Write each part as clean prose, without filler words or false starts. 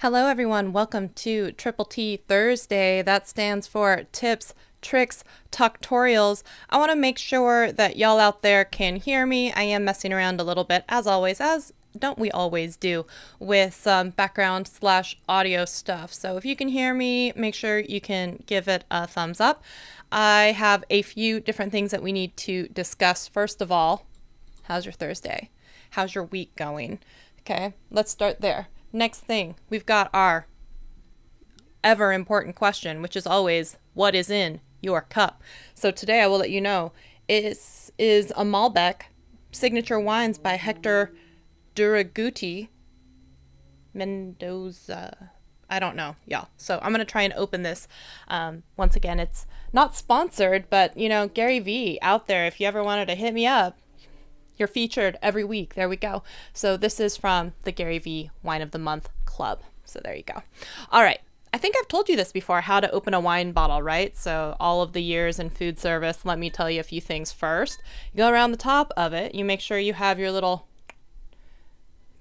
Hello everyone, welcome to TTT Thursday. That stands for Tips, Tricks, Tutorials. I want to make sure that y'all out there can hear me. I am messing around a little bit, as always, as don't we always do, with some background/audio stuff. So if you can hear me, make sure you can give it a thumbs up. I have a few different things that we need to discuss. First of all, how's your Thursday? How's your week going? Okay, let's start there. Next thing, we've got our ever important question, which is always, what is in your cup? So today I will let you know, it is a Malbec Signature Wines by Hector Duraguti Mendoza. I don't know, y'all. So I'm going to try and open this. Once again, it's not sponsored, but, you know, Gary V out there, if you ever wanted to hit me up, you're featured every week. There we go. So this is from the Gary V Wine of the Month Club. So there you go. All right. I think I've told you this before, how to open a wine bottle, right? So all of the years in food service, let me tell you a few things first. You go around the top of it. You make sure you have your little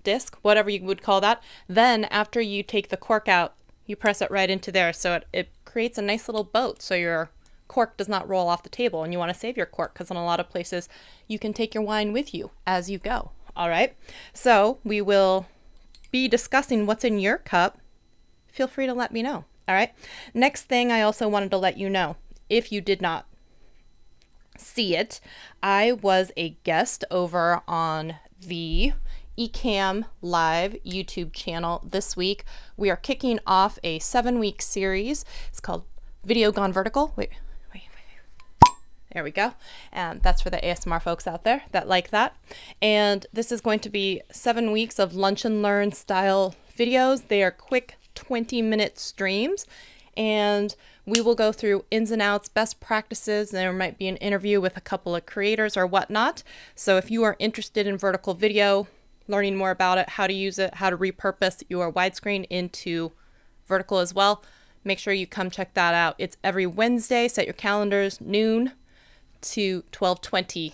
disc, whatever you would call that. Then after you take the cork out, you press it right into there. So it creates a nice little boat. So your cork does not roll off the table, and you want to save your cork because in a lot of places you can take your wine with you as you go. All right, so we will be discussing what's in your cup. Feel free to let me know. All right, next thing I also wanted to let you know, if you did not see it, I was a guest over on the Ecamm Live YouTube channel this week. We are kicking off a 7-week series. It's called Video Gone Vertical. Wait. There we go. And that's for the ASMR folks out there that like that. And this is going to be 7 weeks of lunch and learn style videos. They are quick 20-minute streams. And we will go through ins and outs, best practices. There might be an interview with a couple of creators or whatnot. So if you are interested in vertical video, learning more about it, how to use it, how to repurpose your widescreen into vertical as well, make sure you come check that out. It's every Wednesday. Set your calendars, noon to 12:20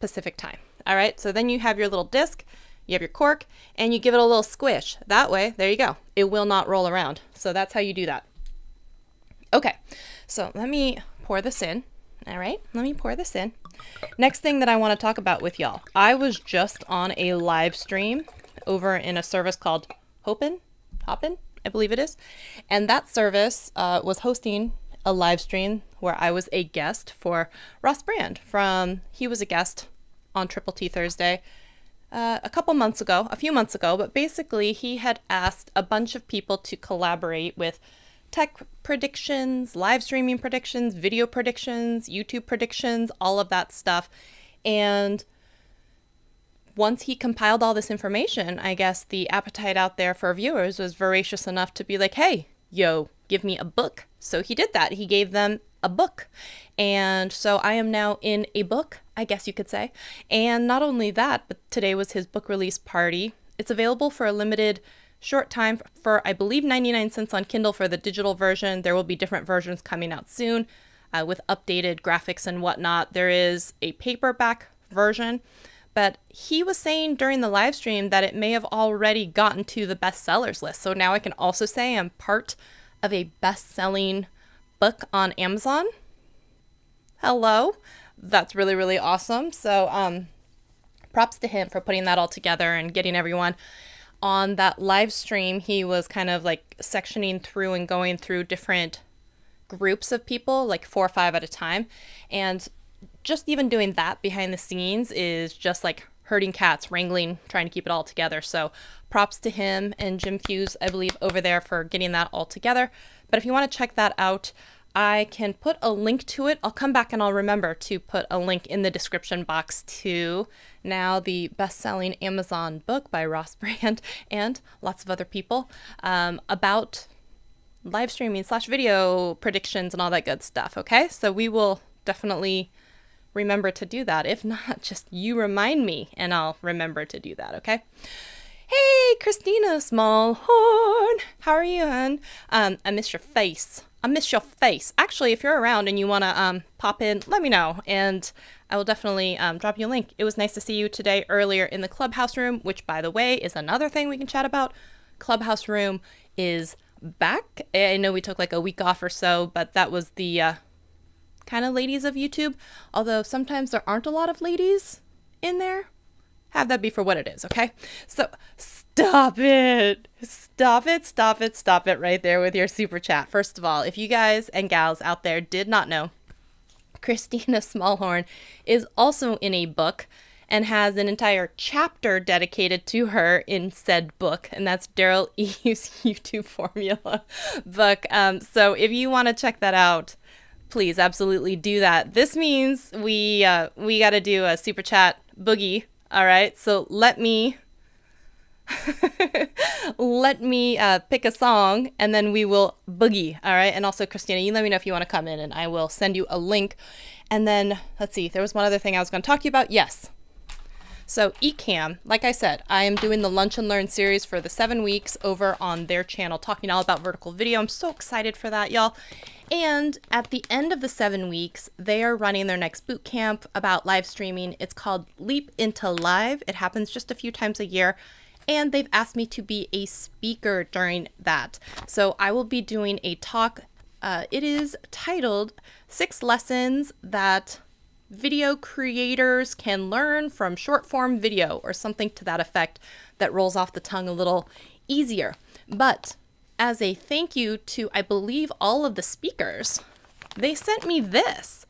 Pacific time. All right, so then you have your little disc, you have your cork, and you give it a little squish. That way, there you go. It will not roll around. So that's how you do that. Okay, so let me pour this in. All right, let me pour this in. Next thing that I want to talk about with y'all, I was just on a live stream over in a service called Hopin, I believe it is. And that service was hosting a live stream where I was a guest for Ross Brand he was a guest on TTT Thursday a few months ago, but basically he had asked a bunch of people to collaborate with tech predictions, live streaming predictions, video predictions, YouTube predictions, all of that stuff. And once he compiled all this information, I guess the appetite out there for viewers was voracious enough to be like, hey, yo, give me a book. So he did that. He gave them a book. And so I am now in a book, I guess you could say. And not only that, but today was his book release party. It's available for a limited short time for, I believe, 99 cents on Kindle for the digital version. There will be different versions coming out soon with updated graphics and whatnot. There is a paperback version, but he was saying during the live stream that it may have already gotten to the bestsellers list. So now I can also say I'm part of a best-selling book on Amazon. Hello. That's really, really awesome. So props to him for putting that all together and getting everyone on that live stream. He was kind of like sectioning through and going through different groups of people, like 4 or 5 at a time. And just even doing that behind the scenes is just like herding cats, wrangling, trying to keep it all together. So props to him and Jim Fuse, I believe, over there for getting that all together. But if you want to check that out, I can put a link to it. I'll come back and I'll remember to put a link in the description box to now the best-selling Amazon book by Ross Brand and lots of other people about live streaming / video predictions and all that good stuff. Okay, so we will definitely remember to do that. If not, just you remind me and I'll remember to do that, okay? Hey, Christina Smallhorn. How are you, hon? I miss your face. I miss your face. Actually, if you're around and you want to pop in, let me know, and I will definitely drop you a link. It was nice to see you today earlier in the Clubhouse room, which, by the way, is another thing we can chat about. Clubhouse room is back. I know we took like a week off or so, but that was the kind of ladies of YouTube. Although sometimes there aren't a lot of ladies in there. Have that be for what it is, okay? So stop it. Stop it, stop it, stop it right there with your super chat. First of all, if you guys and gals out there did not know, Christina Smallhorn is also in a book and has an entire chapter dedicated to her in said book, and that's Daryl Eve's YouTube formula book. So if you want to check that out, please absolutely do that. This means we got to do a super chat boogie. All right, so let me pick a song and then we will boogie. All right, and also Christina, you let me know if you want to come in and I will send you a link. And then let's see, there was one other thing I was going to talk to you about. Yes. So Ecamm, like I said, I am doing the Lunch and Learn series for the 7 weeks over on their channel, talking all about vertical video. I'm so excited for that, y'all. And at the end of the 7 weeks, they are running their next boot camp about live streaming. It's called Leap into Live. It happens just a few times a year. And they've asked me to be a speaker during that. So I will be doing a talk. It is titled 6 Lessons That Video Creators Can Learn from Short Form Video, or something to that effect that rolls off the tongue a little easier. But as a thank you to, I believe, all of the speakers, they sent me this.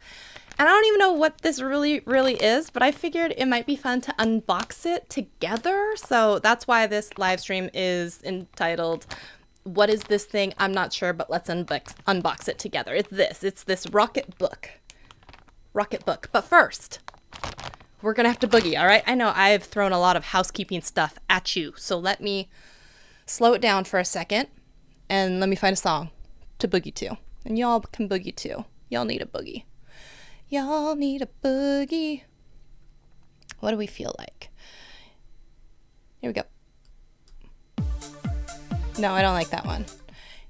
And I don't even know what this really is, but I figured it might be fun to unbox it together. So that's why this live stream is entitled, What is this thing? I'm not sure, but let's unbox it together. It's this Rocketbook. But first, we're going to have to boogie, all right? I know I've thrown a lot of housekeeping stuff at you, so let me slow it down for a second. And let me find a song to boogie to. And y'all can boogie too. Y'all need a boogie. Y'all need a boogie. What do we feel like? Here we go. No, I don't like that one.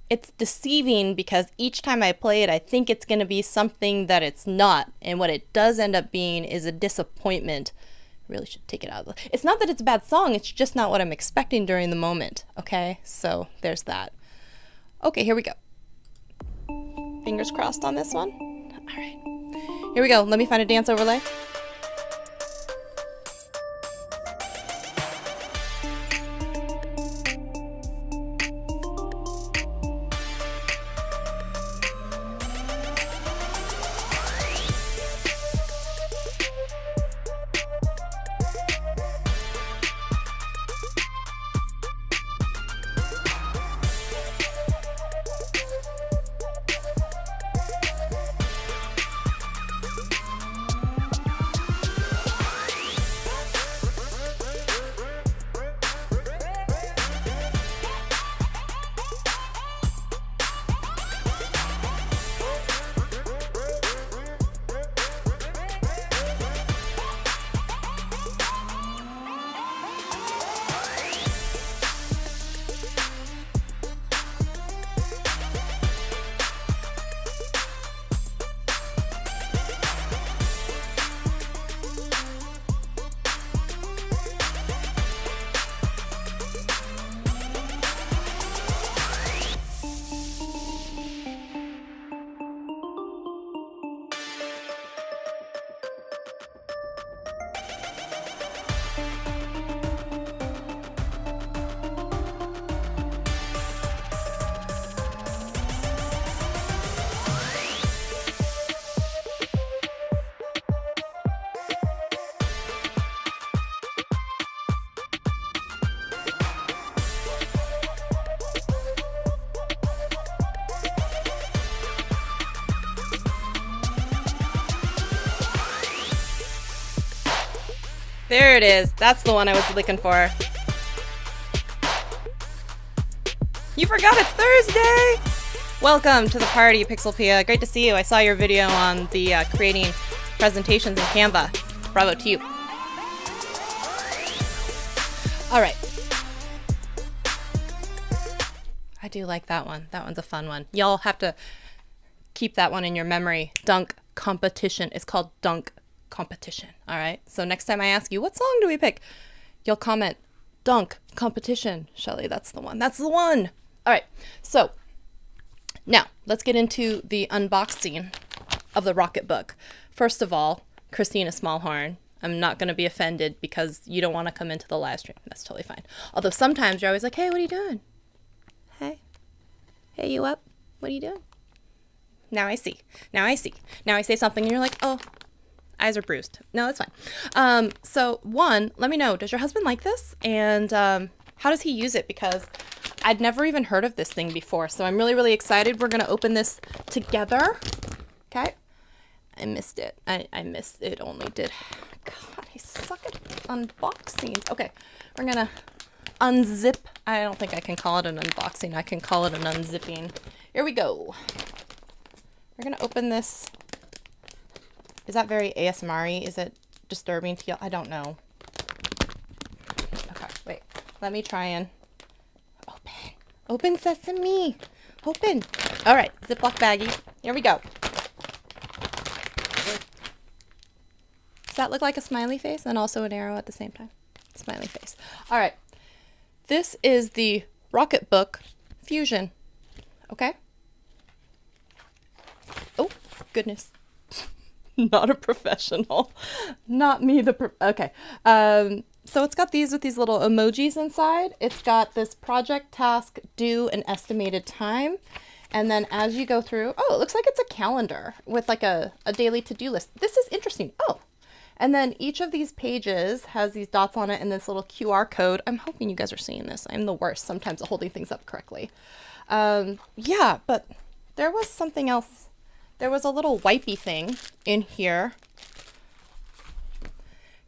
It's deceiving because each time I play it, I think it's going to be something that it's not. And what it does end up being is a disappointment. I really should take it out of the... It's not that it's a bad song. It's just not what I'm expecting during the moment. Okay? So there's that. Okay, here we go. Fingers crossed on this one. All right. Here we go. Let me find a dance overlay. There it is. That's the one I was looking for. You forgot it's Thursday! Welcome to the party, Pixelpia. Great to see you. I saw your video on the creating presentations in Canva. Bravo to you. All right. I do like that one. That one's a fun one. Y'all have to keep that one in your memory. Dunk competition. It's called dunk competition. All right. So next time I ask you, what song do we pick? You'll comment dunk competition. Shelly, that's the one. That's the one. All right. So now let's get into the unboxing of the Rocketbook. First of all, Christina Smallhorn, I'm not going to be offended because you don't want to come into the live stream. That's totally fine. Although sometimes you're always like, hey, what are you doing? Hey, you up? What are you doing? Now I see. Now I see. Now I say something and you're like, oh, eyes are bruised. No, that's fine. So one, let me know, does your husband like this? And how does he use it? Because I'd never even heard of this thing before. So I'm really, really excited. We're going to open this together. Okay. I missed it. I missed it. Only did. God, I suck at unboxing. Okay. We're going to unzip. I don't think I can call it an unboxing. I can call it an unzipping. Here we go. We're going to open this. Is that very ASMR-y? Is it disturbing to you? I don't know. Okay, wait. Let me try and open. Open sesame. Open. All right, Ziploc baggie. Here we go. Does that look like a smiley face and also an arrow at the same time? Smiley face. All right. This is the Rocketbook Fusion. Okay? Oh, goodness. Not a professional. Not me, okay. So it's got these with these little emojis inside. It's got this project, task, due, and estimated time. And then as you go through, oh, it looks like it's a calendar with like a daily to-do list. This is interesting. Oh, and then each of these pages has these dots on it and this little QR code. I'm hoping you guys are seeing this. I'm the worst sometimes at holding things up correctly. Yeah, but there was something else. There was a little wipey thing in here.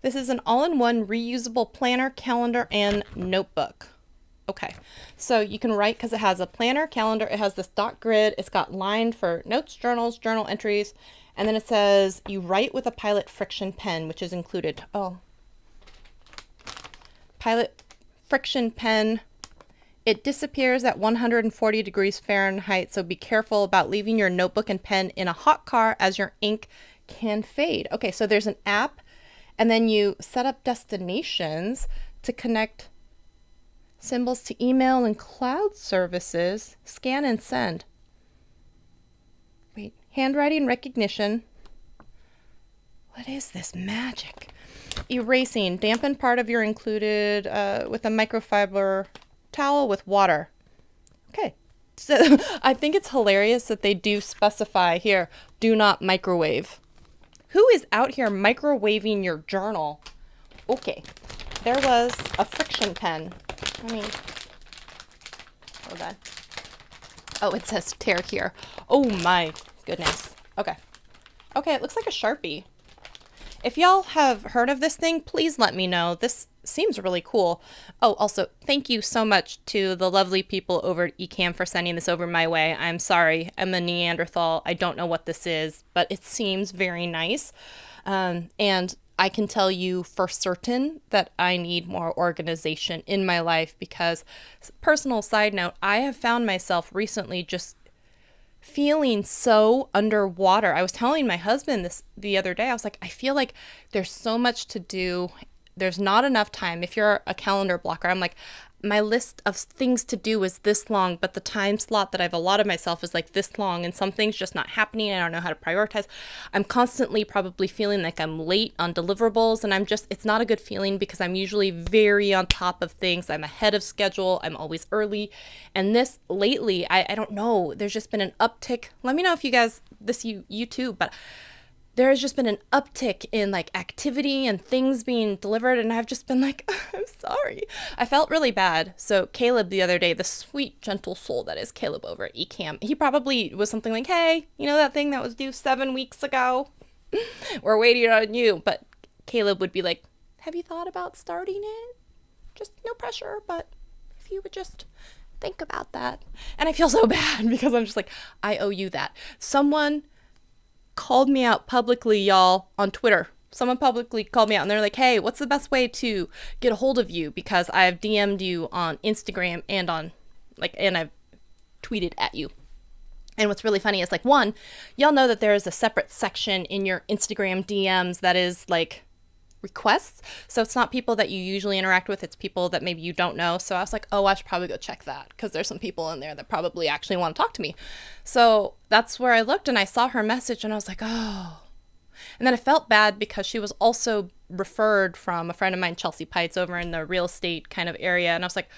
This is an all-in-one reusable planner, calendar, and notebook. Okay, so you can write because it has a planner, calendar, it has this dot grid, it's got line for notes, journals, journal entries, and then it says you write with a Pilot friction pen, which is included. Oh, Pilot friction pen. It disappears at 140 degrees Fahrenheit, so be careful about leaving your notebook and pen in a hot car as your ink can fade. Okay, so there's an app, and then you set up destinations to connect symbols to email and cloud services, scan and send. Wait, handwriting recognition. What is this magic? Erasing, dampen part of your included with a microfiber towel with water. Okay, so I think it's hilarious that they do specify here, do not microwave. Who is out here microwaving your journal? Okay, there was a friction pen. I mean, hold on. Oh, it says tear here. Oh my goodness. Okay. Okay, it looks like a Sharpie. If y'all have heard of this thing, please let me know. This seems really cool. Oh, also, thank you so much to the lovely people over at Ecamm for sending this over my way. I'm sorry, I'm a Neanderthal. I don't know what this is, but it seems very nice. And I can tell you for certain that I need more organization in my life because, personal side note, I have found myself recently just feeling so underwater. I was telling my husband this the other day. I was like, I feel like there's so much to do. There's not enough time. If you're a calendar blocker, I'm like, my list of things to do is this long, but the time slot that I've allotted myself is like this long, and some things just not happening. I don't know how to prioritize. I'm constantly probably feeling like I'm late on deliverables, and it's not a good feeling because I'm usually very on top of things. I'm ahead of schedule. I'm always early. And this lately, I don't know, there's just been an uptick. Let me know if you guys, you too, but there has just been an uptick in like activity and things being delivered, and I've just been like, I'm sorry. I felt really bad. So Caleb the other day, the sweet, gentle soul that is Caleb over at Ecamm, he probably was something like, hey, you know that thing that was due 7 weeks ago? We're waiting on you. But Caleb would be like, have you thought about starting it? Just no pressure, but if you would just think about that. And I feel so bad because I'm just like, I owe you that. Someone called me out publicly, y'all, on Twitter. Someone publicly called me out and they're like, hey, what's the best way to get a hold of you? Because I've DM'd you on Instagram and and I've tweeted at you. And what's really funny is, like, one, y'all know that there is a separate section in your Instagram DMs that is like requests. So it's not people that you usually interact with. It's people that maybe you don't know. So I was like, oh, I should probably go check that because there's some people in there that probably actually want to talk to me. So that's where I looked and I saw her message and I was like, oh. And then I felt bad because she was also referred from a friend of mine, Shelly Saves, over in the real estate kind of area. And I was like,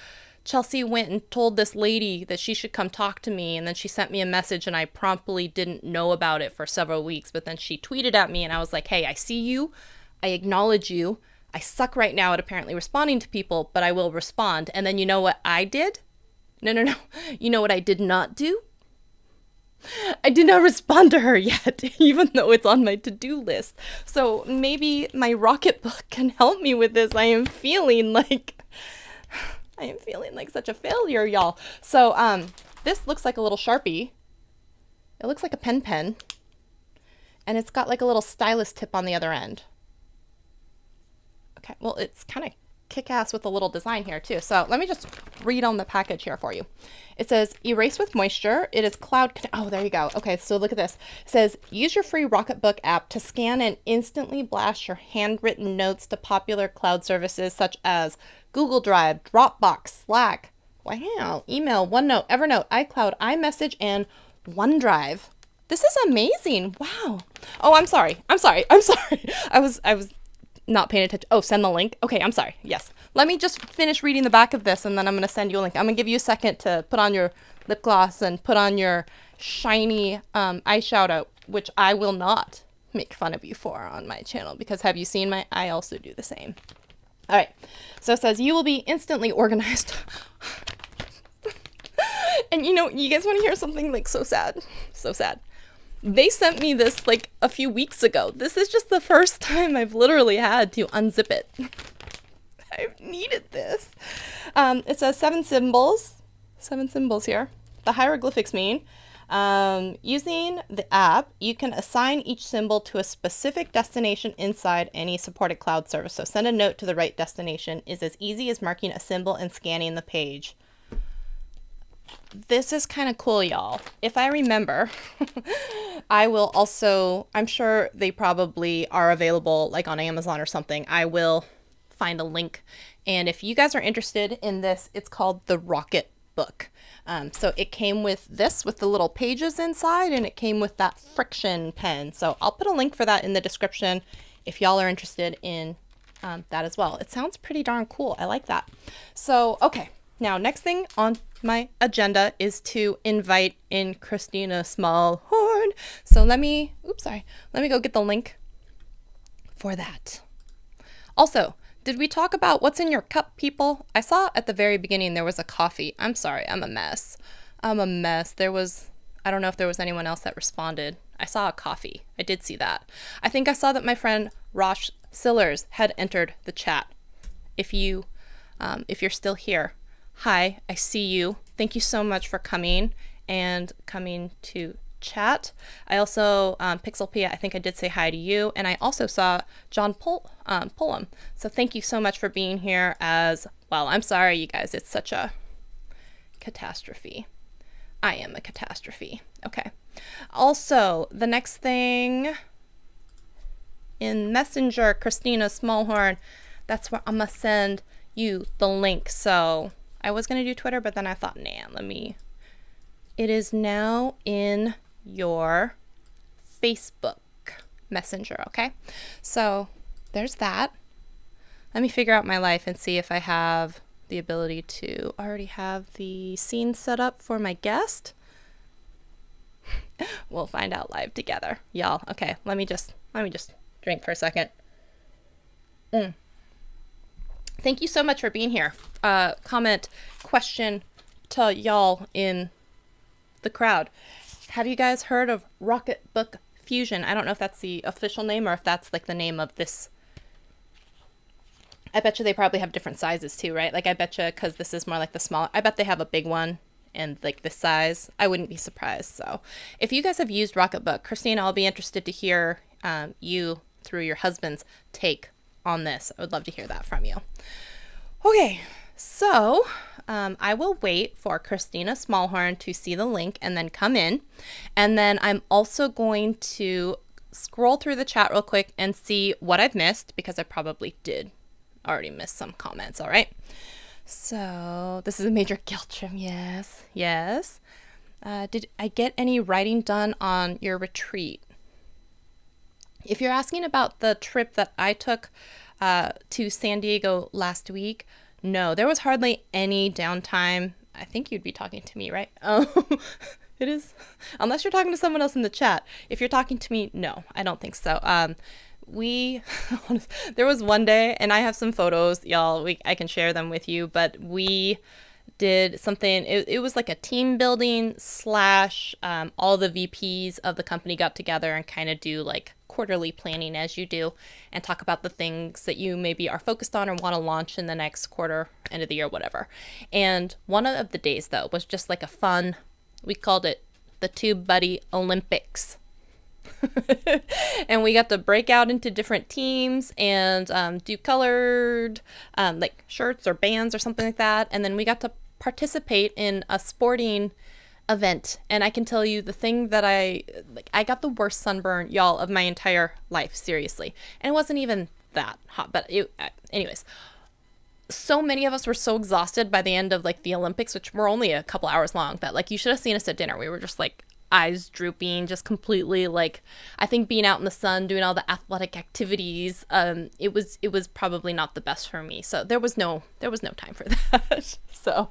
Chelsea went and told this lady that she should come talk to me. And then she sent me a message and I promptly didn't know about it for several weeks. But then she tweeted at me and I was like, hey, I see you. I acknowledge you. I suck right now at apparently responding to people, but I will respond. And then you know what I did? No. You know what I did not do? I did not respond to her yet, even though it's on my to-do list. So maybe my Rocketbook can help me with this. I am feeling like such a failure, y'all. So this looks like a little Sharpie. It looks like a pen. And it's got like a little stylus tip on the other end. Okay, well, it's kind of kick-ass with a little design here too. So let me just read on the package here for you. It says, erase with moisture. It is cloud. Oh, there you go. Okay, so look at this. It says, use your free Rocketbook app to scan and instantly blast your handwritten notes to popular cloud services such as Google Drive, Dropbox, Slack, wow, email, OneNote, Evernote, iCloud, iMessage, and OneDrive. This is amazing. Wow. Oh, I'm sorry. I was not paying attention. Oh, send the link. Okay, I'm sorry. Yes. Let me just finish reading the back of this and then I'm going to send you a link. I'm going to give you a second to put on your lip gloss and put on your shiny eyeshadow, which I will not make fun of you for on my channel because have you seen I also do the same. All right. So it says you will be instantly organized. And you know, you guys want to hear something like so sad? So sad. They sent me this like a few weeks ago. This is just the first time I've literally had to unzip it. I've needed this. It says 7 symbols. 7 symbols here. The hieroglyphics mean, using the app, you can assign each symbol to a specific destination inside any supported cloud service. So send a note to the right destination is as easy as marking a symbol and scanning the page. This is kind of cool, y'all. If I remember, I will also, I'm sure they probably are available like on Amazon or something. I will find a link. And if you guys are interested in this, it's called the Rocketbook. So it came with this, with the little pages inside, and it came with that friction pen. So I'll put a link for that in the description if y'all are interested in that as well. It sounds pretty darn cool. I like that. So, okay. Now, next thing on my agenda is to invite in Christina Smallhorn. So let me go get the link for that. Also, did we talk about what's in your cup, people? I saw at the very beginning there was a coffee. I'm sorry, I'm a mess. I don't know if there was anyone else that responded. I saw a coffee. I did see that. I think I saw that my friend Rosh Sillers had entered the chat. If you're still here, hi, I see you. Thank you so much for coming to chat. I also, Pixel Pia, I think I did say hi to you. And I also saw John Pullum. So thank you so much for being here as well. I'm sorry, you guys. It's such a catastrophe. I am a catastrophe. Okay. Also, the next thing in Messenger, Christina Smallhorn, that's where I'm going to send you the link. So I was going to do Twitter, but then I thought, it is now in your Facebook Messenger, okay? So there's that. Let me figure out my life and see if I have the ability to already have the scene set up for my guest. We'll find out live together, y'all. Okay, let me just drink for a second. Thank you so much for being here. Comment, question to y'all in the crowd. Have you guys heard of Rocketbook Fusion? I don't know if that's the official name or if that's like the name of this. I bet you they probably have different sizes too, right? Like I bet you, because this is more like the small, I bet they have a big one and like the size, I wouldn't be surprised. So if you guys have used Rocketbook, Christina, I'll be interested to hear you through your husband's take on this. I would love to hear that from you. Okay, so I will wait for Christina Smallhorn to see the link and then come in. And then I'm also going to scroll through the chat real quick and see what I've missed, because I probably did already miss some comments. All right. So this is a major guilt trim. Yes. Yes. Did I get any writing done on your retreat? If you're asking about the trip that I took to San Diego last week, no, there was hardly any downtime. I think you'd be talking to me, right? It is, unless you're talking to someone else in the chat. If you're talking to me, no, I don't think so. There was one day, and I have some photos, y'all, I can share them with you, but we did something, it was like a team building slash all the VPs of the company got together and kind of do like quarterly planning as you do, and talk about the things that you maybe are focused on or want to launch in the next quarter, end of the year, whatever. And one of the days, though, was just like a fun, we called it the TubeBuddy Olympics. And we got to break out into different teams and do colored like shirts or bands or something like that. And then we got to participate in a sporting event. And I can tell you the thing that I got the worst sunburn, y'all, of my entire life, seriously. And it wasn't even that hot, but anyways. So many of us were so exhausted by the end of like the Olympics, which were only a couple hours long, that like you should have seen us at dinner. We were just like eyes drooping, just completely like, I think being out in the sun, doing all the athletic activities, it was probably not the best for me. So there was no time for that. So,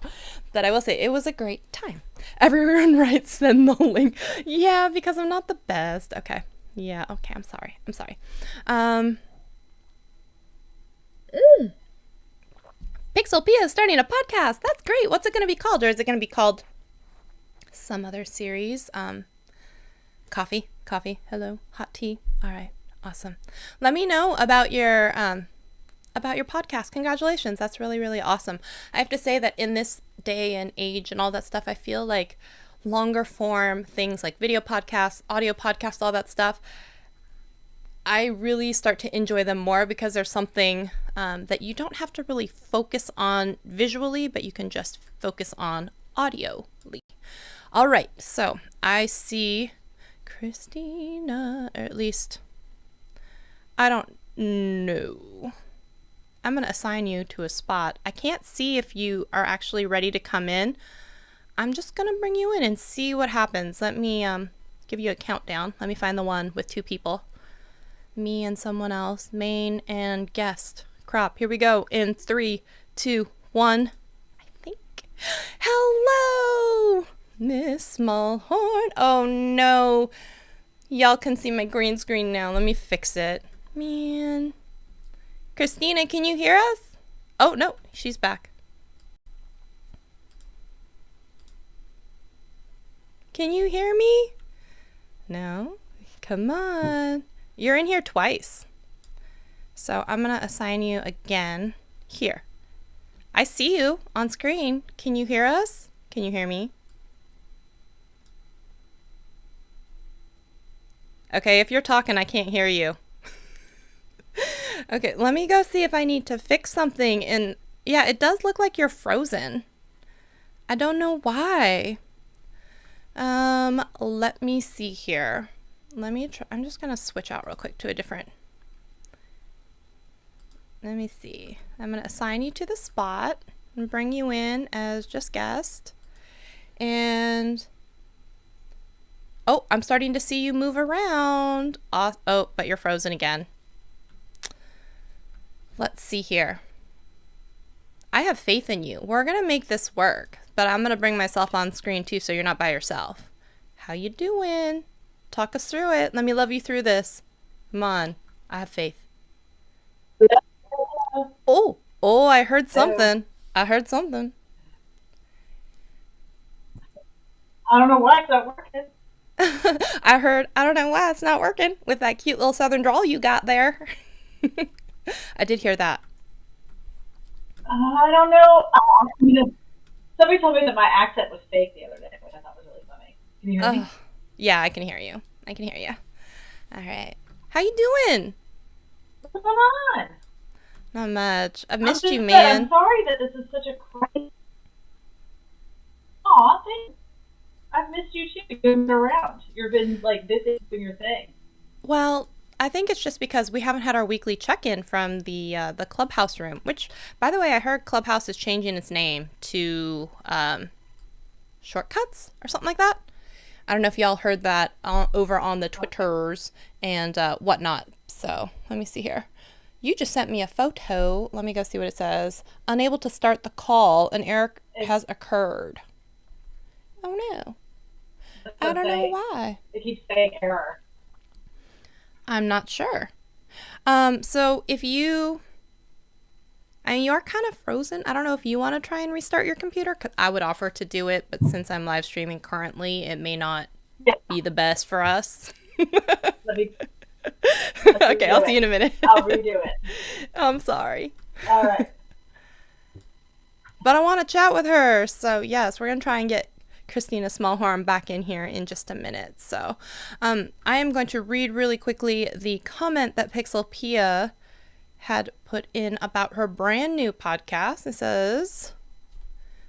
but I will say it was a great time. Everyone writes, send the link. Yeah, because I'm not the best. Okay. Yeah. Okay. I'm sorry. Pixel Pia is starting a podcast. That's great. What's it going to be called? Or is it going to be called some other series? Coffee. Hello. Hot tea. All right. Awesome. Let me know about your podcast. Congratulations. That's really, really awesome. I have to say that in this day and age and all that stuff, I feel like longer form things like video podcasts, audio podcasts, all that stuff, I really start to enjoy them more, because there's something that you don't have to really focus on visually, but you can just focus on audioly. All right, so I see Christina, or at least, I don't know. I'm going to assign you to a spot. I can't see if you are actually ready to come in. I'm just going to bring you in and see what happens. Let me give you a countdown. Let me find the one with 2 people. Me and someone else, main and guest. Crop. Here we go. In 3, 2, 1. I think. Hello, Miss Smallhorn. Oh no. Y'all can see my green screen now. Let me fix it. Man. Christina, can you hear us? Oh no, she's back. Can you hear me? No? Come on. You're in here twice. So I'm going to assign you again here. I see you on screen. Can you hear us? Can you hear me? Okay, if you're talking, I can't hear you. Okay, let me go see if I need to fix something. And yeah, it does look like you're frozen. I don't know why. Let me see here. Let me try. I'm just going to switch out real quick to a different. Let me see. I'm going to assign you to the spot and bring you in as just guest. And oh, I'm starting to see you move around. Oh, but you're frozen again. Let's see here. I have faith in you. We're going to make this work, but I'm going to bring myself on screen too, so you're not by yourself. How you doing? Talk us through it. Let me love you through this. Come on. I have faith. Oh, I heard something. I heard something. I don't know why it's not working. I don't know why it's not working with that cute little southern drawl you got there. I did hear that. I don't know. Somebody told me that my accent was fake the other day, which I thought was really funny. Can you hear me? Yeah, I can hear you. All right. How you doing? What's going on? Not much. I've missed you, Good. man. I'm sorry that this is such a crazy... Aw, thanks. I've missed you too. You've been around. You've been, like, busy doing your thing. Well, I think it's just because we haven't had our weekly check-in from the Clubhouse room, which, by the way, I heard Clubhouse is changing its name to Shortcuts or something like that. I don't know if y'all heard that over on the Twitters and whatnot. So let me see here. You just sent me a photo. Let me go see what it says. Unable to start the call. An error has occurred. Oh no. I don't know why. It keeps saying error. I'm not sure. So if you... I mean, you are kind of frozen. I don't know if you want to try and restart your computer, because I would offer to do it, but since I'm live streaming currently, it may not be the best for us. Okay, I'll see you in a minute. I'll redo it. I'm sorry. All right. But I want to chat with her, so yes, we're going to try and get Christina Smallhorn back in here in just a minute. So I am going to read really quickly the comment that Pixelpia had put in about her brand new podcast. It says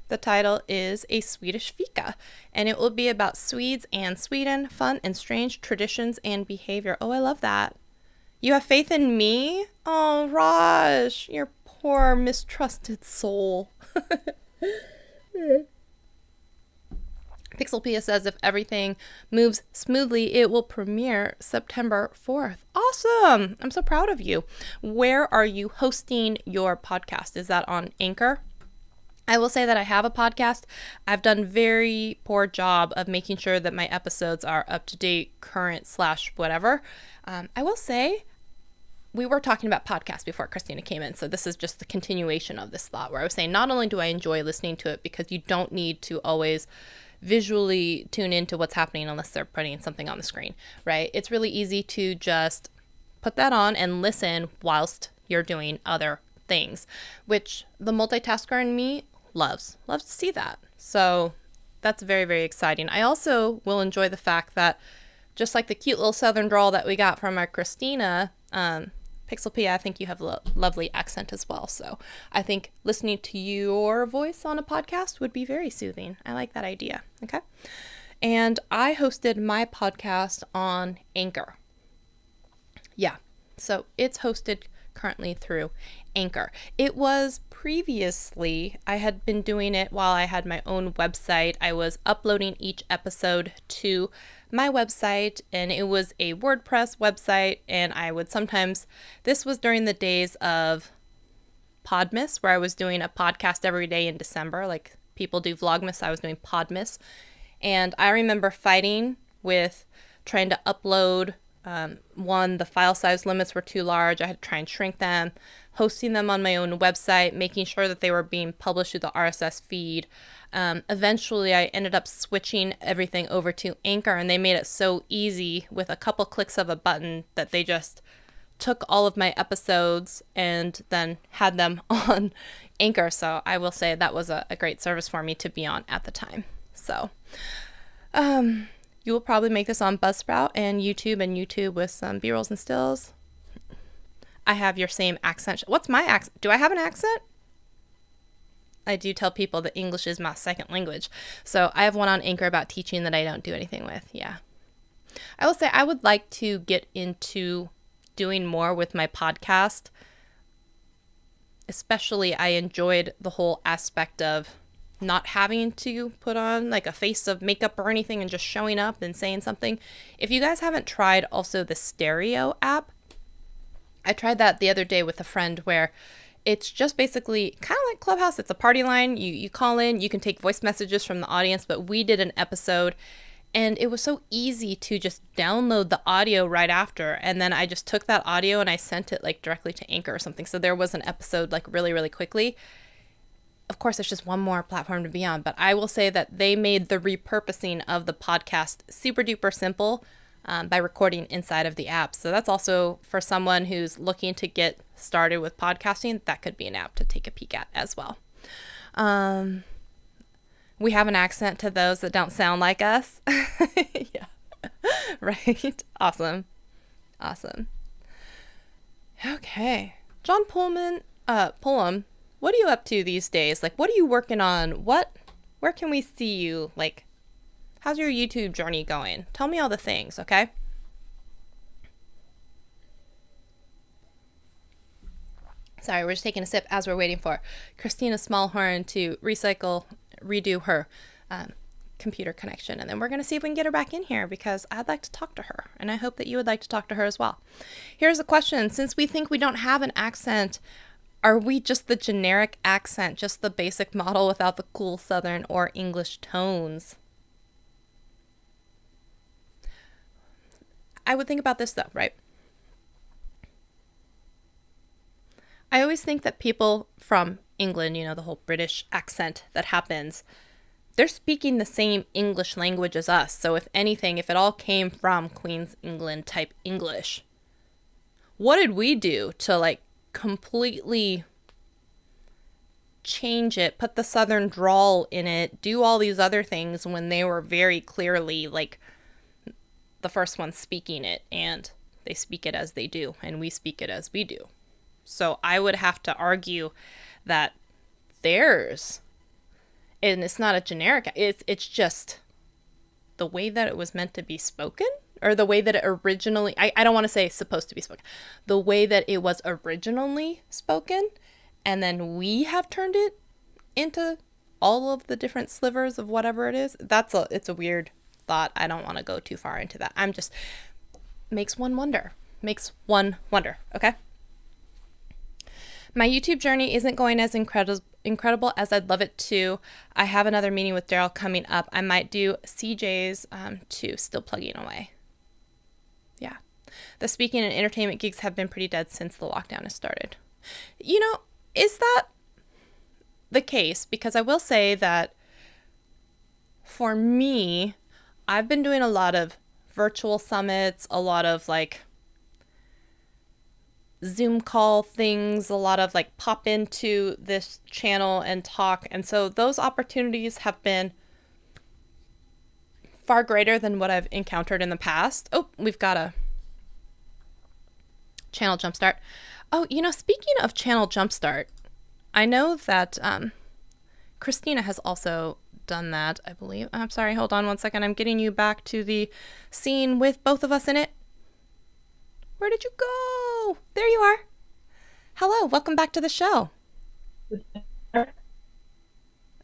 the title is A Swedish Fika, and it will be about Swedes and Sweden, fun and strange traditions and behavior. Oh, I love that. You have faith in me? Oh, Raj, your poor mistrusted soul. Pixelpia says if everything moves smoothly, it will premiere September 4th. Awesome! I'm so proud of you. Where are you hosting your podcast? Is that on Anchor? I will say that I have a podcast. I've done very poor job of making sure that my episodes are up to date, current / whatever. I will say we were talking about podcasts before Christina came in, so this is just the continuation of this thought where I was saying not only do I enjoy listening to it because you don't need to always visually tune into what's happening unless they're putting something on the screen, right? It's really easy to just put that on and listen whilst you're doing other things, which the multitasker in me loves to see that. So that's very, very exciting. I also will enjoy the fact that just like the cute little southern drawl that we got from our Christina, Pixelpia, I think you have a lovely accent as well. So I think listening to your voice on a podcast would be very soothing. I like that idea. Okay. And I hosted my podcast on Anchor. Yeah. So it's hosted currently through Anchor. It was previously, I had been doing it while I had my own website. I was uploading each episode to my website, and it was a WordPress website, and I would sometimes, this was during the days of Podmas, where I was doing a podcast every day in December, like people do Vlogmas, I was doing Podmas, and I remember fighting with trying to upload. The file size limits were too large. I had to try and shrink them, hosting them on my own website, making sure that they were being published through the RSS feed. Eventually, I ended up switching everything over to Anchor, and they made it so easy with a couple clicks of a button that they just took all of my episodes and then had them on Anchor. So I will say that was a great service for me to be on at the time. So, you will probably make this on Buzzsprout and YouTube with some B-rolls and stills. I have your same accent. What's my accent? Do I have an accent? I do tell people that English is my second language. So I have one on Anchor about teaching that I don't do anything with. Yeah. I will say I would like to get into doing more with my podcast. Especially I enjoyed the whole aspect of not having to put on like a face of makeup or anything and just showing up and saying something. If you guys haven't tried also the Stereo app, I tried that the other day with a friend where it's just basically kind of like Clubhouse. It's a party line. You call in, you can take voice messages from the audience, but we did an episode and it was so easy to just download the audio right after. And then I just took that audio and I sent it like directly to Anchor or something. So there was an episode like really, really quickly. Of course, it's just one more platform to be on, but I will say that they made the repurposing of the podcast super duper simple by recording inside of the app. So that's also for someone who's looking to get started with podcasting, that could be an app to take a peek at as well. We have an accent to those that don't sound like us. Yeah. Right. Awesome. Awesome. Okay. John Pullum, what are you up to these days? Like, what are you working on? Where can we see you? Like, how's your YouTube journey going? Tell me all the things, okay? Sorry, we're just taking a sip as we're waiting for Christina Smallhorn to redo her computer connection. And then we're going to see if we can get her back in here because I'd like to talk to her. And I hope that you would like to talk to her as well. Here's a question. Since we think we don't have an accent, are we just the generic accent, just the basic model without the cool Southern or English tones? I would think about this though, right? I always think that people from England, you know, the whole British accent that happens, they're speaking the same English language as us. So if anything, if it all came from Queen's England type English, what did we do to like completely change it, put the Southern drawl in it, do all these other things when they were very clearly like the first ones speaking it, and they speak it as they do, and we speak it as we do. So I would have to argue that theirs, and it's not a generic, it's just the way that it was meant to be spoken, or the way that it originally, I don't want to say supposed to be spoken, the way that it was originally spoken, and then we have turned it into all of the different slivers of whatever it is. It's a weird thought. I don't want to go too far into that. Makes one wonder, okay? My YouTube journey isn't going as incredible as I'd love it to. I have another meeting with Daryl coming up. I might do CJ's too, still plugging away. Yeah. The speaking and entertainment gigs have been pretty dead since the lockdown has started. You know, is that the case? Because I will say that for me, I've been doing a lot of virtual summits, a lot of like Zoom call things, a lot of like pop into this channel and talk. And so those opportunities have been far greater than what I've encountered in the past. Oh, we've got a channel jumpstart. Oh, you know, speaking of channel jumpstart, I know that Christina has also done that, I believe. I'm sorry, hold on one second. I'm getting you back to the scene with both of us in it. Where did you go? There you are. Hello, welcome back to the show.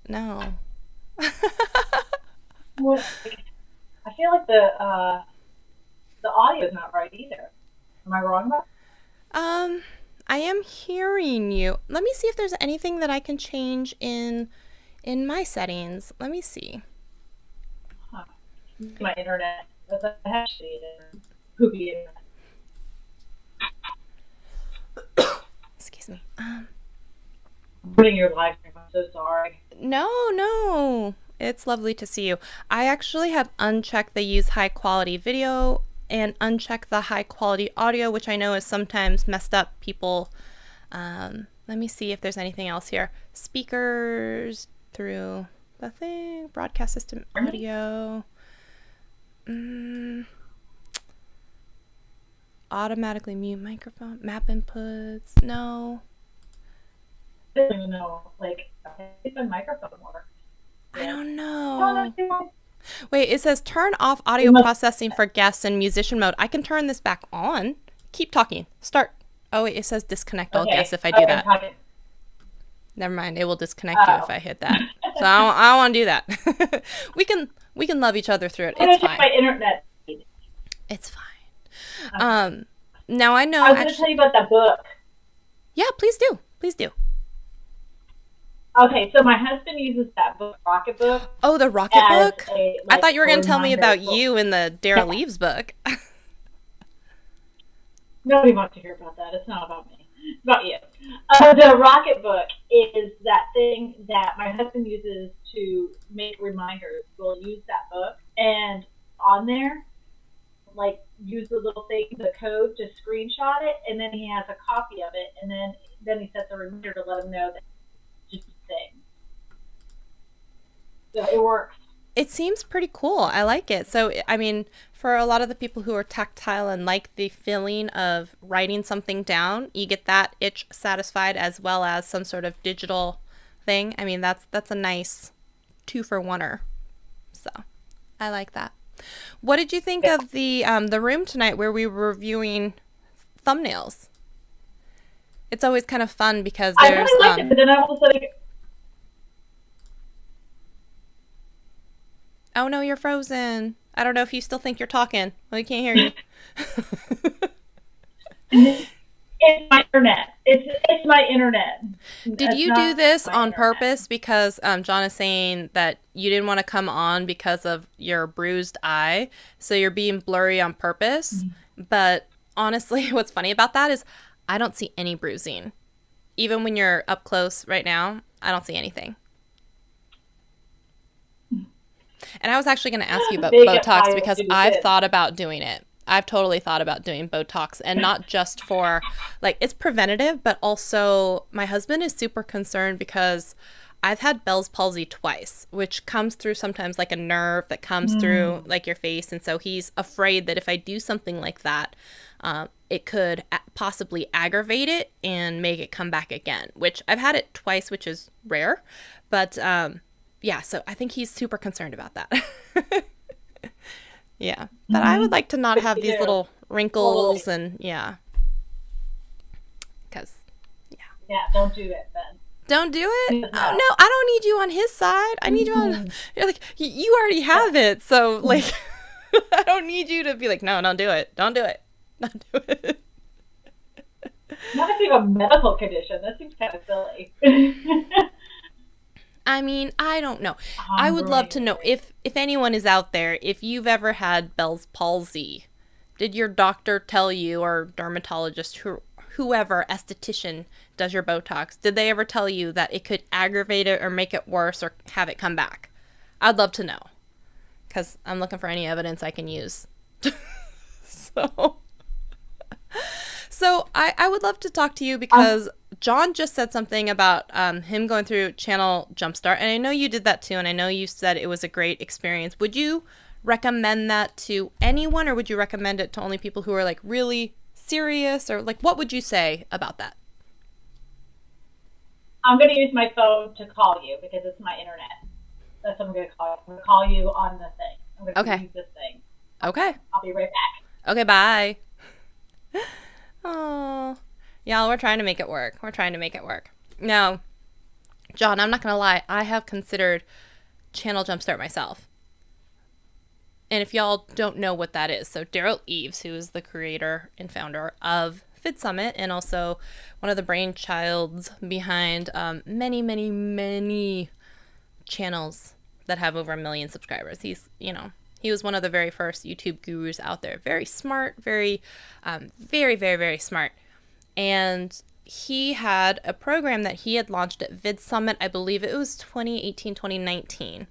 No. Well, I feel like the audio is not right either. Am I wrong about that? I am hearing you. Let me see if there's anything that I can change in my settings. Let me see. Huh. My internet. That's a hashy poopy internet. Excuse me. Putting your live stream. I'm so sorry. No. It's lovely to see you. I actually have unchecked the use high quality video and unchecked the high quality audio, which I know is sometimes messed up people. Let me see if there's anything else here. Speakers through the thing, broadcast system audio. Automatically mute microphone, map inputs. No. I don't even know. Like, I think my microphone works. I don't know. Wait, it says turn off audio processing for guests in musician mode. I can turn this back on. Keep talking. Start. Oh, wait, it says disconnect all guests if I do that. Never mind. It will disconnect you if I hit that. So I don't want to do that. We can love each other through it. It's fine. My internet. It's fine. Now I know. I was going to tell you about that book. Yeah, please do. Please do. Okay, so my husband uses that book, Rocketbook. Oh, the Rocketbook? I thought you were going to tell me about you in the Dara Leaves book. Nobody wants to hear about that. It's not about me. It's about you. The Rocketbook is that thing that my husband uses to make reminders. We'll use that book, and on there, like, use the little thing, the code to screenshot it, and then he has a copy of it, and then he sets a reminder to let him know that it's just a thing. So it works. It seems pretty cool. I like it. So, I mean, for a lot of the people who are tactile and like the feeling of writing something down, you get that itch satisfied as well as some sort of digital thing. I mean, that's a nice two for oneer. So, I like that. What did you think of the room tonight where we were reviewing thumbnails? It's always kind of fun because I there's really liked it, but then I was like, oh no, you're frozen. I don't know if you still think you're talking. Well, we can't hear you. it's my internet. It's my internet. Did you do this on purpose because John is saying that you didn't want to come on because of your bruised eye, so you're being blurry on purpose? Mm-hmm. But honestly, what's funny about that is I don't see any bruising. Even when you're up close right now, I don't see anything. And I was actually going to ask you about Botox because I've thought about doing it. I've totally thought about doing Botox, and not just for, like, it's preventative, but also my husband is super concerned because I've had Bell's palsy twice, which comes through sometimes like a nerve that comes through like your face. And so he's afraid that if I do something like that, it could possibly aggravate it and make it come back again, which I've had it twice, which is rare. But yeah, so I think he's super concerned about that. Yeah, but I would like to not have these little wrinkles and yeah. Because, yeah. Yeah, don't do it then. Don't do it? Oh, no, I don't need you on his side. I need you on, you're like, you already have it. So, like, I don't need you to be like, no, don't do it. Don't do it. Don't do it. Not if you have a medical condition. That seems kind of silly. I mean, I don't know. I would love to know if anyone is out there, if you've ever had Bell's palsy, did your doctor tell you, or dermatologist, whoever, esthetician does your Botox, did they ever tell you that it could aggravate it or make it worse or have it come back? I'd love to know, because I'm looking for any evidence I can use. So I would love to talk to you because John just said something about him going through Channel Jumpstart, and I know you did that too, and I know you said it was a great experience. Would you recommend that to anyone, or would you recommend it to only people who are like really serious, or like what would you say about that? I'm going to use my phone to call you because it's my internet. That's what I'm going to call you. I'm going to call you on the thing. I'm going to use this thing. Okay. I'll be right back. Okay, bye. Oh, y'all, we're trying to make it work. We're trying to make it work. Now, John, I'm not going to lie. I have considered Channel Jumpstart myself. And if y'all don't know what that is, so Daryl Eves, who is the creator and founder of Fit Summit and also one of the brainchilds behind many, many, many channels that have over 1 million subscribers. He was one of the very first YouTube gurus out there. Very smart, very, very, very, very smart. And he had a program that he had launched at Vid Summit. I believe it was 2018, 2019.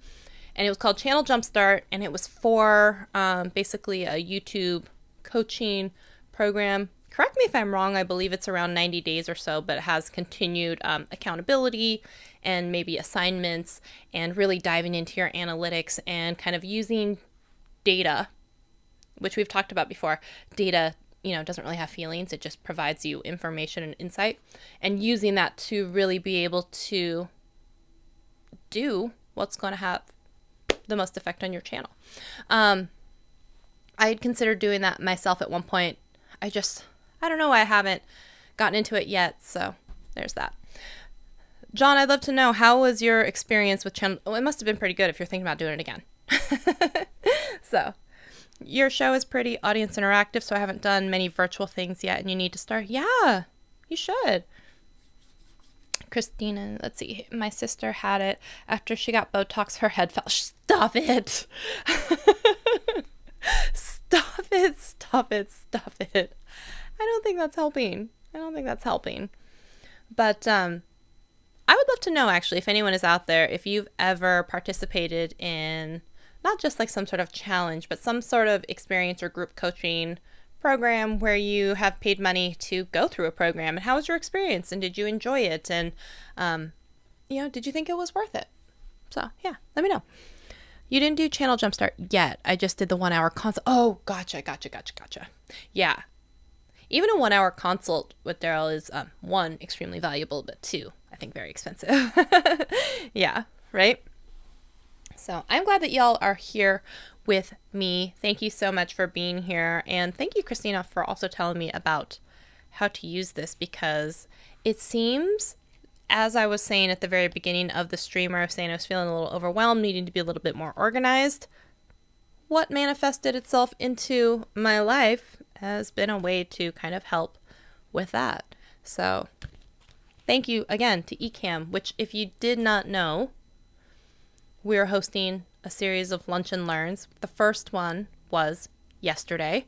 And it was called Channel Jumpstart. And it was for basically a YouTube coaching program. Correct me if I'm wrong. I believe it's around 90 days or so, but it has continued accountability and maybe assignments and really diving into your analytics and kind of using data, which we've talked about before. Data, doesn't really have feelings. It just provides you information and insight, and using that to really be able to do what's going to have the most effect on your channel. I had considered doing that myself at one point. I don't know why I haven't gotten into it yet. So there's that. John, I'd love to know, how was your experience with channel? Well, it must have been pretty good if you're thinking about doing it again. So, your show is pretty audience interactive, so I haven't done many virtual things yet, and you need to start. Yeah, you should. Christina, let's see. My sister had it after she got Botox. Her head fell. Stop it. Stop it. Stop it. Stop it. I don't think that's helping. But I would love to know, actually, if anyone is out there, if you've ever participated in not just like some sort of challenge, but some sort of experience or group coaching program where you have paid money to go through a program, and how was your experience, and did you enjoy it, and did you think it was worth it? So yeah, let me know. You didn't do channel jumpstart yet. I just did the 1 hour consult. Oh, gotcha. Yeah. Even a 1 hour consult with Daryl is, one, extremely valuable, but two, I think very expensive. Yeah, right? So I'm glad that y'all are here with me. Thank you so much for being here. And thank you, Christina, for also telling me about how to use this, because it seems, as I was saying at the very beginning of the stream, where I was saying I was feeling a little overwhelmed, needing to be a little bit more organized, what manifested itself into my life has been a way to kind of help with that. So thank you again to eCam, which, if you did not know, we're hosting a series of lunch and learns. The first one was yesterday,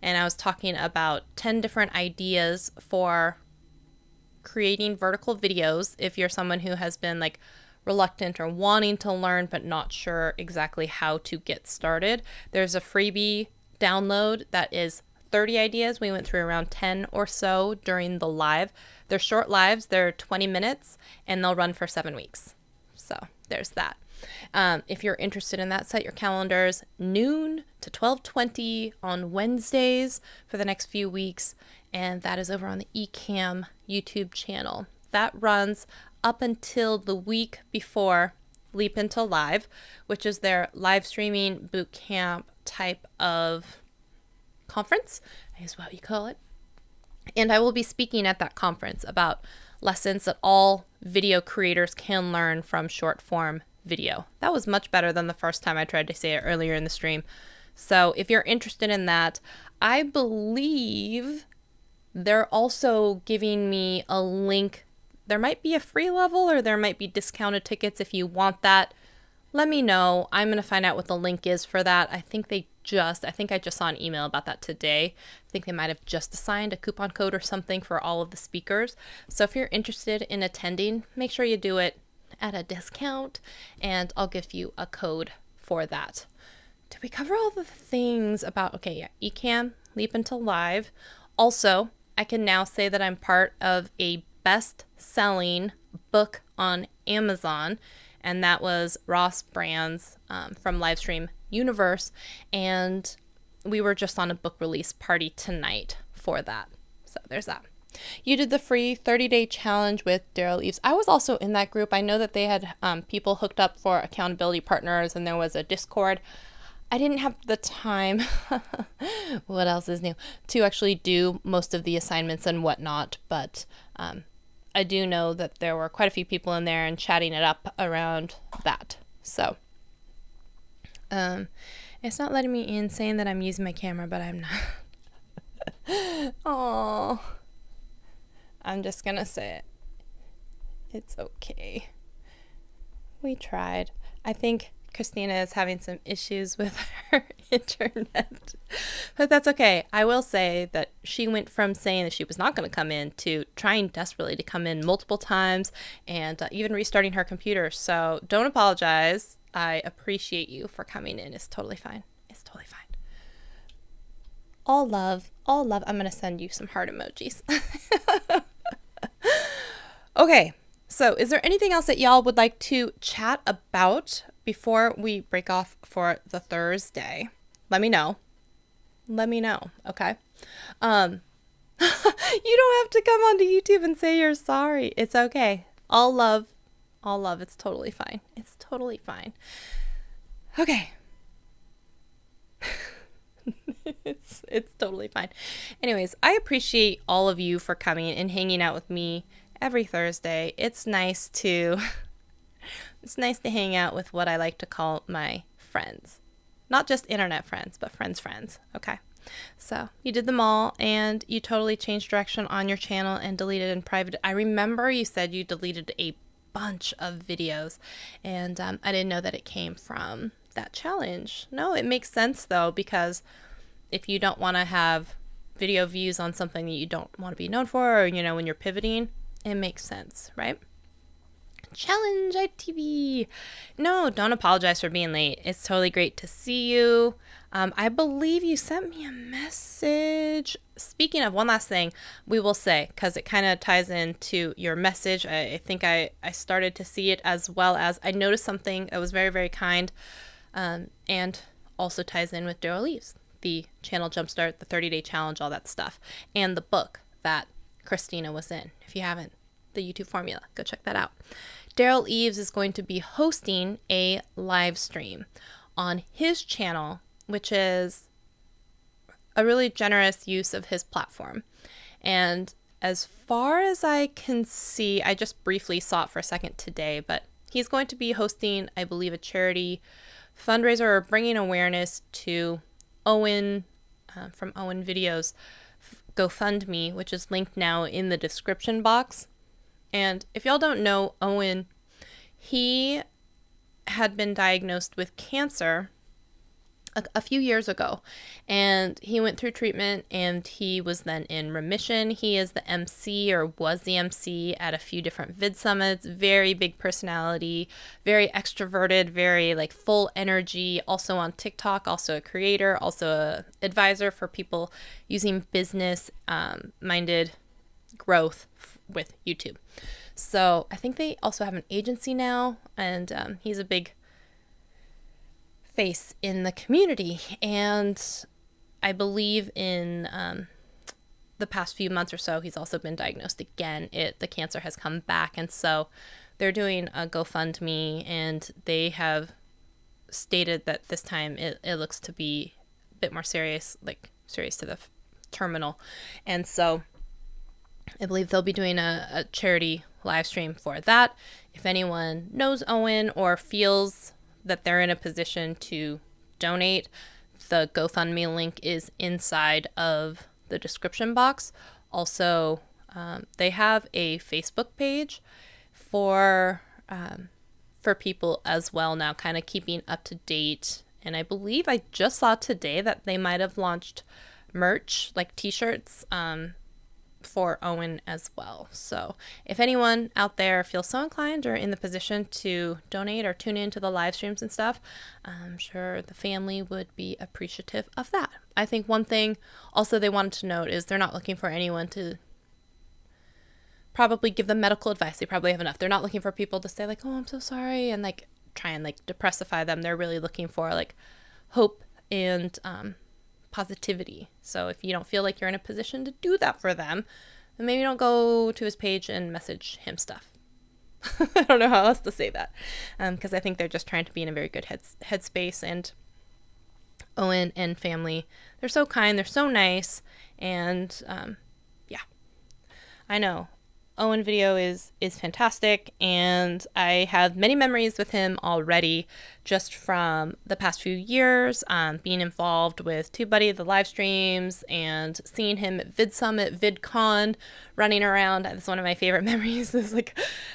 and I was talking about 10 different ideas for creating vertical videos if you're someone who has been like reluctant or wanting to learn but not sure exactly how to get started. There's a freebie download that is 30 ideas. We went through around 10 or so during the live. They're short lives. They're 20 minutes and they'll run for 7 weeks. So there's that. If you're interested in that, set your calendars noon to 12:20 on Wednesdays for the next few weeks. And that is over on the eCam YouTube channel. That runs up until the week before Leap Into Live, which is their live streaming boot camp type of conference, is what you call it. And I will be speaking at that conference about lessons that all video creators can learn from short form video. That was much better than the first time I tried to say it earlier in the stream. So if you're interested in that, I believe they're also giving me a link. There might be a free level or there might be discounted tickets. If you want that, let me know. I'm going to find out what the link is for that. I think I just saw an email about that today. I think they might have just assigned a coupon code or something for all of the speakers. So if you're interested in attending, make sure you do it at a discount and I'll give you a code for that. Did we cover all the things about, okay, yeah, eCam, Leap Into Live. Also, I can now say that I'm part of a best-selling book on Amazon, and that was Ross Brand's from Livestream Universe, and we were just on a book release party tonight for that. So there's that. You did the free 30-day challenge with Daryl Eves. I was also in that group. I know that they had people hooked up for accountability partners, and there was a Discord. I didn't have the time, what else is new, to actually do most of the assignments and whatnot, but I do know that there were quite a few people in there and chatting it up around that. So it's not letting me in, saying that I'm using my camera, but I'm not. Oh, I'm just gonna say it. It's okay. We tried. I think Christina is having some issues with her internet, but that's okay. I will say that she went from saying that she was not going to come in to trying desperately to come in multiple times and even restarting her computer. So don't apologize. I appreciate you for coming in. It's totally fine. It's totally fine. All love, all love. I'm going to send you some heart emojis. Okay. So is there anything else that y'all would like to chat about before we break off for the Thursday? Let me know. Let me know, okay? You don't have to come onto YouTube and say you're sorry. It's okay. All love. All love. It's totally fine. It's totally fine. Okay. It's totally fine. Anyways, I appreciate all of you for coming and hanging out with me every Thursday. It's nice to hang out with what I like to call my friends. Not just internet friends, but friends, okay? So you did them all, and you totally changed direction on your channel and deleted and private. I remember you said you deleted a bunch of videos, and I didn't know that it came from that challenge. No, it makes sense, though, because if you don't want to have video views on something that you don't want to be known for, or, when you're pivoting, it makes sense, right? Challenge ITV. No, don't apologize for being late. It's totally great to see you. I believe you sent me a message. Speaking of, one last thing we will say, because it kind of ties into your message. I think I started to see it, as well as I noticed something that was very, very kind, and also ties in with Daryl Eves, the channel jumpstart, the 30-day challenge, all that stuff, and the book that Christina was in. If you haven't, the YouTube formula, go check that out. Daryl Eves is going to be hosting a live stream on his channel, which is a really generous use of his platform. And as far as I can see, I just briefly saw it for a second today, but he's going to be hosting, I believe, a charity fundraiser, or bringing awareness to Owen, from Owen Videos GoFundMe, which is linked now in the description box. And if y'all don't know Owen, he had been diagnosed with cancer a few years ago, and he went through treatment, and he was then in remission. He is the MC, or was the MC, at a few different vid summits. Very big personality, very extroverted, very like full energy. Also on TikTok, also a creator, also a advisor for people using business minded growth with YouTube. So I think they also have an agency now, and he's a big face in the community. And I believe in the past few months or so, he's also been diagnosed again. The cancer has come back, and so they're doing a GoFundMe, and they have stated that this time it looks to be a bit more serious, like serious to the terminal. And so I believe they'll be doing a charity live stream for that. If anyone knows Owen or feels that they're in a position to donate, the GoFundMe link is inside of the description box. Also, they have a Facebook page for people as well now, kind of keeping up to date. And I believe I just saw today that they might have launched merch, like t-shirts, for Owen as well. So if anyone out there feels so inclined or in the position to donate or tune into the live streams and stuff, I'm sure the family would be appreciative of that. I think one thing also they wanted to note is they're not looking for anyone to probably give them medical advice. They probably have enough. They're not looking for people to say like, oh, I'm so sorry, and like try and like depressify them. They're really looking for like hope and positivity. So if you don't feel like you're in a position to do that for them, then maybe don't go to his page and message him stuff. I don't know how else to say that, because I think they're just trying to be in a very good headspace. And Owen and family, they're so kind, they're so nice, and yeah, I know Owen Video is fantastic, and I have many memories with him already, just from the past few years, being involved with TubeBuddy, the live streams, and seeing him at Vid Summit, VidCon, running around. That's one of my favorite memories.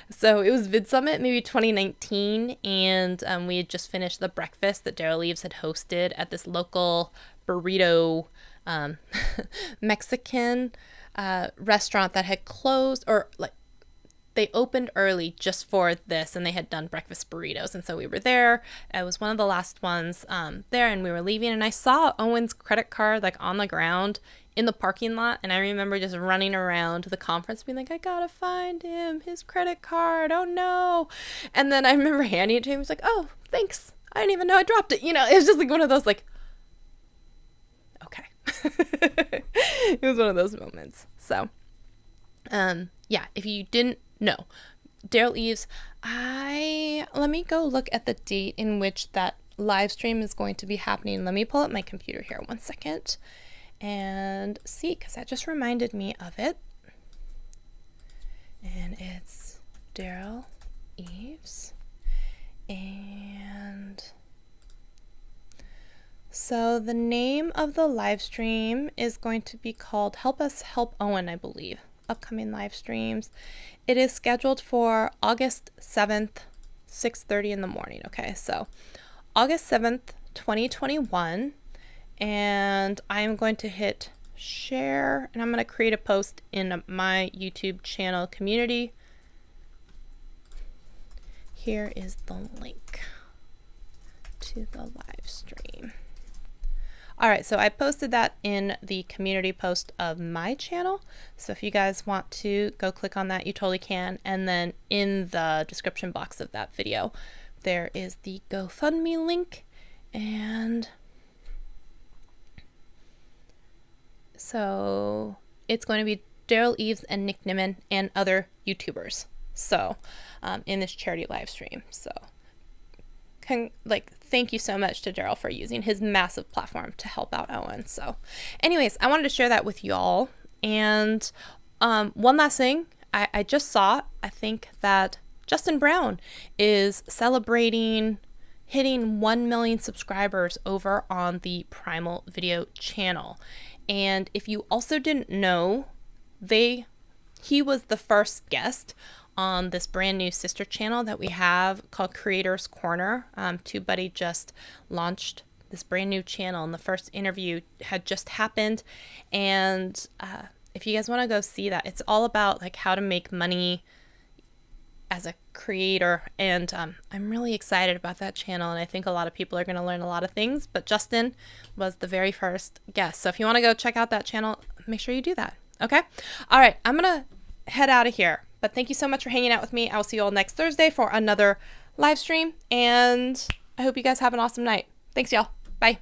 So it was Vid Summit, maybe 2019, and we had just finished the breakfast that Daryl Eves had hosted at this local burrito Mexican restaurant that had closed, or like they opened early just for this, and they had done breakfast burritos. And so we were there. It was one of the last ones there, and we were leaving, and I saw Owen's credit card like on the ground in the parking lot. And I remember just running around the conference being like, I gotta find him, his credit card, oh no. And then I remember handing it to him. He was like, oh, thanks, I didn't even know I dropped it. You know, it was just like one of those like, okay. It was one of those moments. So yeah, if you didn't know, Daryl Eves, let me go look at the date in which that live stream is going to be happening. Let me pull up my computer here one second and see, because that just reminded me of it. And it's Daryl Eves, and so the name of the live stream is going to be called Help Us Help Owen, I believe. Upcoming live streams. It is scheduled for August 7th, 6:30 in the morning. Okay, so August 7th, 2021. And I'm going to hit share, and I'm going to create a post in my YouTube channel community. here is the link to the live stream. All right, so I posted that in the community post of my channel. So if you guys want to go click on that, you totally can. And then in the description box of that video, there is the GoFundMe link. And so it's going to be Daryl Eves and Nick Nimmin and other YouTubers. So in this charity live stream. So thank you so much to Daryl for using his massive platform to help out Owen. So anyways, I wanted to share that with y'all. And one last thing, I just saw, I think that Justin Brown is celebrating hitting 1 million subscribers over on the Primal Video channel. And if you also didn't know, he was the first guest on this brand new sister channel that we have called Creator's Corner. TubeBuddy just launched this brand new channel, and the first interview had just happened. And if you guys want to go see that, it's all about like how to make money as a creator. And I'm really excited about that channel, and I think a lot of people are going to learn a lot of things. But Justin was the very first guest. So if you want to go check out that channel, make sure you do that. Okay? All right, I'm going to head out of here. But thank you so much for hanging out with me. I will see you all next Thursday for another live stream. And I hope you guys have an awesome night. Thanks, y'all. Bye.